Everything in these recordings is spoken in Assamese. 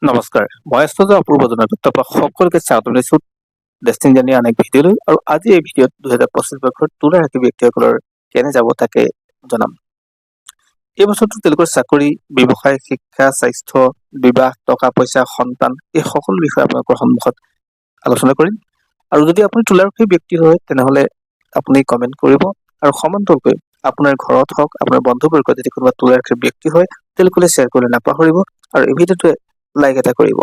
নমস্কাৰ, মই আছোঁ অপূৰ্ব জনদত্ত সকলোকে স্বাগতম জনাইছোঁ ডেষ্টিনি জাৰ্নি আন এক ভিডিঅ'লৈ। আৰু আজি এই ভিডিঅ'ত 2025 বৰ্ষৰ তুলা ৰাশি ব্যক্তিসকলৰ কেনে যাব তাকে জনাম। এই বছৰটো তেওঁলোকৰ চাকৰি, ব্যৱসায়, শিক্ষা, স্বাস্থ্য, বিবাহ, টকা পইচা, সন্তান এই সকলো বিষয়ে আপোনালোকৰ সন্মুখত আলোচনা কৰিম। আৰু যদি আপুনি তুলা ৰাশিৰ ব্যক্তি হয় তেনেহ'লে আপুনি কমেণ্ট কৰিব, আৰু সমান্তৰালকৈ আপোনাৰ ঘৰত হওক, আপোনাৰ বন্ধুবৰ্গ যদি কোনোবা তুলা ৰাশিৰ ব্যক্তি হয় তেওঁলোকলৈ শ্বেয়াৰ কৰিবলৈ নাপাহৰিব, আৰু এই ভিডিঅ'টোৱে লাইক এটা কৰিব।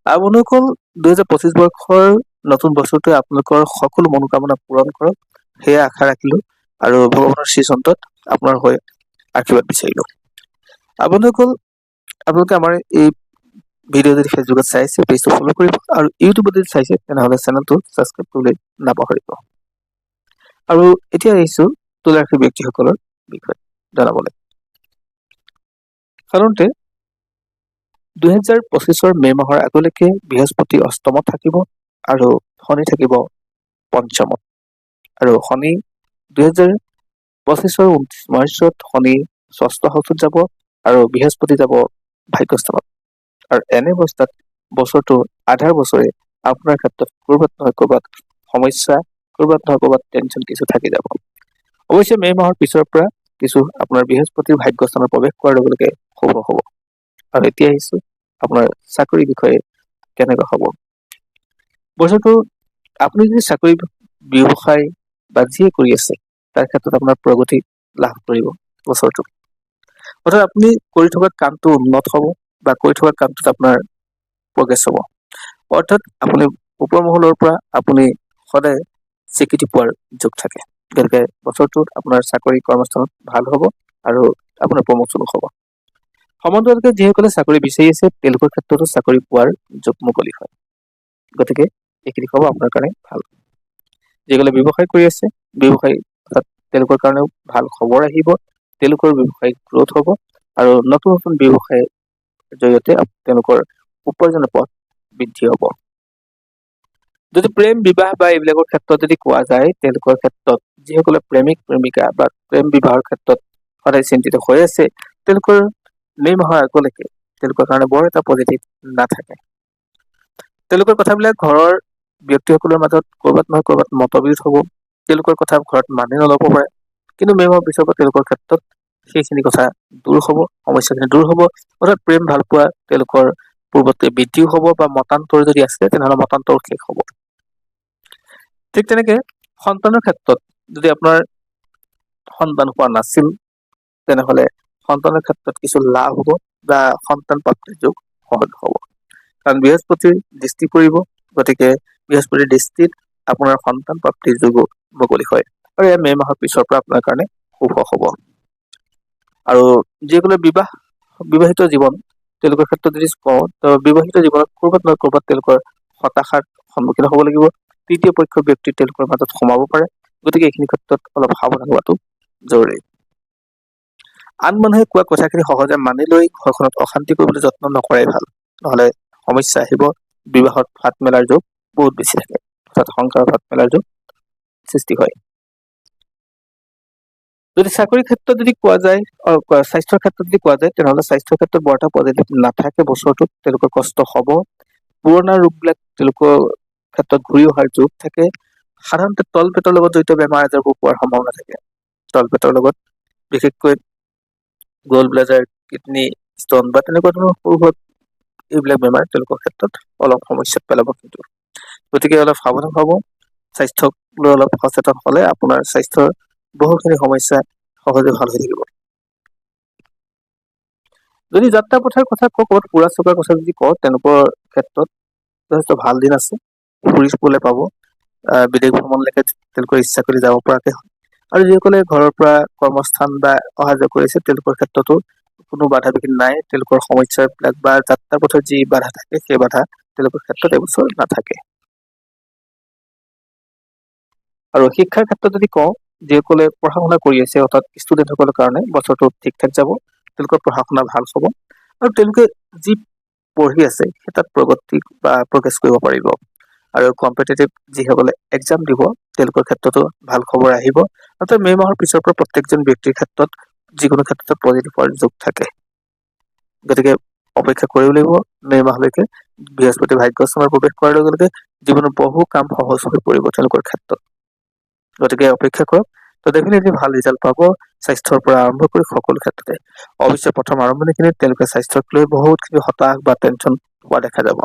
আৰু বন্ধুসকল, 2025 বৰ্ষৰ নতুন বছৰটোৱে আপোনালোকৰ সকলো মনোকামনা পূৰণ কৰক, সেয়া আশা ৰাখিলো, আৰু ভগৱানৰ শ্ৰীচন্তত আপোনাৰ হৈ আশীৰ্বাদ বিচাৰিলো। আৰু বন্ধুসকল, আপোনালোকে আমাৰ এই ভিডিঅ' যদি ফেচবুকত চাইছে পেজটো ফ'ল' কৰিব, আৰু ইউটিউবত যদি চাইছে তেনেহ'লে চেনেলটো ছাবস্ক্ৰাইব কৰিবলৈ নাপাহৰিব। আৰু এতিয়া আহিছো তুলা ৰাশিৰ ব্যক্তিসকলৰ বিষয়ে জনাবলৈ। সাধাৰণতে 2025 মে' মাহৰ আগলৈকে বৃহস্পতি অষ্টমত থাকিব আৰু শনি থাকিব পঞ্চমত। আৰু শনি 2025 29 মাৰ্চত শনি ষষ্ঠ হাউচত যাব আৰু বৃহস্পতি যাব ভাগ্যস্থানত। আৰু এনে অৱস্থাত বছৰটো আধাৰ বছৰে আপোনাৰ ক্ষেত্ৰত ক'ৰবাত নহয় ক'ৰবাত সমস্যা, ক'ৰবাত নহয় ক'ৰবাত টেনচন কিছু থাকি যাব। অৱশ্যে মে' মাহৰ পিছৰ পৰা কিছু আপোনাৰ বৃহস্পতিৰ ভাগ্যস্থানত প্ৰৱেশ কৰাৰ লগে লগে শুভ হ'ব। আৰু এতিয়া আহিছো আপোনাৰ চাকৰিৰ বিষয়ে কেনেকুৱা হ'ব। বছৰটো আপুনি যদি চাকৰি, ব্যৱসায় বা যিয়ে কৰি আছে তাৰ ক্ষেত্ৰত আপোনাৰ প্ৰগতি লাভ কৰিব বছৰটো। অৰ্থাৎ আপুনি কৰি থকা কামটো উন্নত হ'ব বা কৰি থকা কামটোত আপোনাৰ প্ৰগ্ৰেছ হ'ব। অৰ্থাৎ আপুনি ওপৰ মহলৰ পৰা আপুনি সদায় স্বীকৃতি পোৱাৰ যোগ থাকে। গতিকে বছৰটোত আপোনাৰ চাকৰি কৰ্মস্থানত ভাল হ'ব আৰু আপোনাৰ প্ৰমোচনো হ'ব। সমান্তৰালকৈ যিসকলে চাকৰি বিচাৰি আছে তেওঁলোকৰ ক্ষেত্ৰতো চাকৰি পোৱাৰ যোগ মুকলি হয়। গতিকে এইখিনি হ'ব আপোনাৰ কাৰণে ভাল। যিসকলে ব্যৱসায় কৰি আছে, ব্যৱসায় তেওঁলোকৰ কাৰণেও ভাল খবৰ আহিব, তেওঁলোকৰ ব্যৱসায় গ্ৰথ হ'ব, আৰু নতুন নতুন ব্যৱসায়ৰ জৰিয়তে তেওঁলোকৰ উপাৰ্জনৰ পথ বৃদ্ধি হ'ব। যদি প্ৰেম, বিবাহ বা এইবিলাকৰ ক্ষেত্ৰত যদি কোৱা যায়, তেওঁলোকৰ ক্ষেত্ৰত যিসকলে প্ৰেমিক প্ৰেমিকা বা প্ৰেম বিবাহৰ ক্ষেত্ৰত সদায় চিন্তিত হৈ আছে, তেওঁলোকৰ মে' মাহৰ আগলৈকে তেওঁলোকৰ কাৰণে বৰ এটা পজিটিভ নাথাকে। তেওঁলোকৰ কথাবিলাক ঘৰৰ ব্যক্তিসকলৰ মাজত ক'ৰবাত নহয় ক'ৰবাত মতবিৰোধ হ'ব, তেওঁলোকৰ কথা ঘৰত মানি নল'ব পাৰে। কিন্তু মে' মাহৰ পিছৰ পৰা তেওঁলোকৰ ক্ষেত্ৰত সেইখিনি কথা দূৰ হ'ব, সমস্যাখিনি দূৰ হ'ব। অৰ্থাৎ প্ৰেম ভাল পোৱা তেওঁলোকৰ পূৰ্বতে বৃদ্ধিও হ'ব, বা মতান্তৰ যদি আছে তেনেহ'লে মতান্তৰ শেষ হ'ব। ঠিক তেনেকে সন্তানৰ ক্ষেত্ৰত যদি আপোনাৰ সন্তান হোৱা নাছিল তেনেহ'লে সন্তানৰ ক্ষেত্ৰত কিছু লাভ হ'ব বা সন্তান প্ৰাপ্তিৰ যোগ সহজ হ'ব। কাৰণ বৃহস্পতিৰ দৃষ্টি পৰিব, গতিকে বৃহস্পতিৰ দৃষ্টিত আপোনাৰ সন্তান প্ৰাপ্তিৰ যোগো মুকলি হয়। আৰু এয়া মে' মাহৰ পিছৰ পৰা আপোনাৰ কাৰণে শুভ হ'ব। আৰু যিসকলে বিবাহিত জীৱন তেওঁলোকৰ ক্ষেত্ৰত যদি কওঁ, বিবাহিত জীৱনত ক'ৰবাত নহয় ক'ৰবাত তেওঁলোকৰ হতাশাৰ সন্মুখীন হ'ব লাগিব। তৃতীয় পক্ষৰ ব্যক্তি তেওঁলোকৰ মাজত সোমাব পাৰে। গতিকে এইখিনি ক্ষেত্ৰত অলপ সাৱধান হোৱাটো জৰুৰী। আন মানুহে কোৱা কথাখিনি সহজে মানি লৈ ঘৰখনত অশান্তি কৰিবলৈ যত্ন নকৰাই ভাল, নহ'লে সমস্যা আহিব। বিবাহত ফাট মেলাৰ যোগ বহুত বেছি থাকে, অৰ্থাৎ সংসাৰৰ ফাট মেলাৰ যোগ সৃষ্টি হয়। যদি চাকৰিৰ ক্ষেত্ৰত যদি কোৱা যায়, স্বাস্থ্যৰ ক্ষেত্ৰত যদি কোৱা যায়, তেনেহ'লে স্বাস্থ্যৰ ক্ষেত্ৰত বৰ এটা পজিটিভ নাথাকে বছৰটোত। তেওঁলোকৰ কষ্ট হ'ব, পুৰণা ৰোগবিলাক তেওঁলোকৰ ক্ষেত্ৰত ঘূৰি অহাৰ যোগ থাকে। সাধাৰণতে তলপেটৰ লগত জড়িত বেমাৰ আজাৰবোৰ পোৱাৰ সম্ভাৱনা থাকে। তলপেটৰ লগত বিশেষকৈ গ'ল্ড ব্লাডাৰ, কিডনী ষ্ট'ন বা তেনেকুৱা ধৰণৰ সৰু সুৰা এইবিলাক বেমাৰ তেওঁলোকৰ ক্ষেত্ৰত অলপ সমস্যাত পেলাব। কিন্তু গতিকে অলপ সাৱধান হ'ব। স্বাস্থ্যক লৈ অলপ সচেতন হ'লে আপোনাৰ স্বাস্থ্যৰ বহুখিনি সমস্যা সহজে ভাল হৈ থাকিব। যদি যাত্ৰা পথাৰ কথা কওঁ, ক'ৰবাত ফুৰা চকাৰ কথা যদি কওঁ, তেওঁলোকৰ ক্ষেত্ৰত যথেষ্ট ভাল দিন আছে। ফুৰিবলৈ পাব, বিদেশ ভ্ৰমণলৈকে তেওঁলোকৰ ইচ্ছা কৰি যাব পৰাকে হয়। আৰু যিসকলে ঘৰৰ পৰা কৰ্মস্থান বা অহা যোৱা কৰিছে তেওঁলোকৰ ক্ষেত্ৰতো কোনো বাধা বিঘিনি নাই। তেওঁলোকৰ সমস্যাবিলাক বা যাত্ৰা পথত যি বাধা থাকে সেই বাধা তেওঁলোকৰ ক্ষেত্ৰত এবছৰ নাথাকে। আৰু শিক্ষাৰ ক্ষেত্ৰত যদি কওঁ, যিসকলে পঢ়া শুনা কৰি আছে অৰ্থাৎ ষ্টুডেণ্টসকলৰ কাৰণে বছৰটো ঠিক ঠাক যাব। তেওঁলোকৰ পঢ়া শুনা ভাল হ'ব, আৰু তেওঁলোকে যি পঢ়ি আছে সেই তাত প্ৰগতি বা প্ৰগ্ৰেছ কৰিব পাৰিব। আৰু কম্পিটিটিভ যিসকলে এক্সাম দিব তেওঁলোকৰ ক্ষেত্ৰতো ভাল খবৰ আহিব। অৰ্থাৎ মে' মাহৰ পিছৰ পৰা প্ৰত্যেকজন ব্যক্তিৰ ক্ষেত্ৰত যিকোনো ক্ষেত্ৰতে পজিটিভ হোৱাৰ যোগ থাকে। গতিকে অপেক্ষা কৰিব লাগিব মে' মাহলৈকে। বৃহস্পতি ভাগ্যস্থানত প্ৰৱেশ কৰাৰ লগে লগে জীৱনত বহু কাম সহজ হৈ পৰিব তেওঁলোকৰ ক্ষেত্ৰত। গতিকে অপেক্ষা কৰক, তো ডেফিনেটলি ভাল ৰিজাল্ট পাব স্বাস্থ্যৰ পৰা আৰম্ভ কৰি সকলো ক্ষেত্ৰতে। অৱশ্যে প্ৰথম আৰম্ভণিখিনিত তেওঁলোকে স্বাস্থ্যক লৈ বহুতখিনি হতাশ বা টেনচন হোৱা দেখা যাব।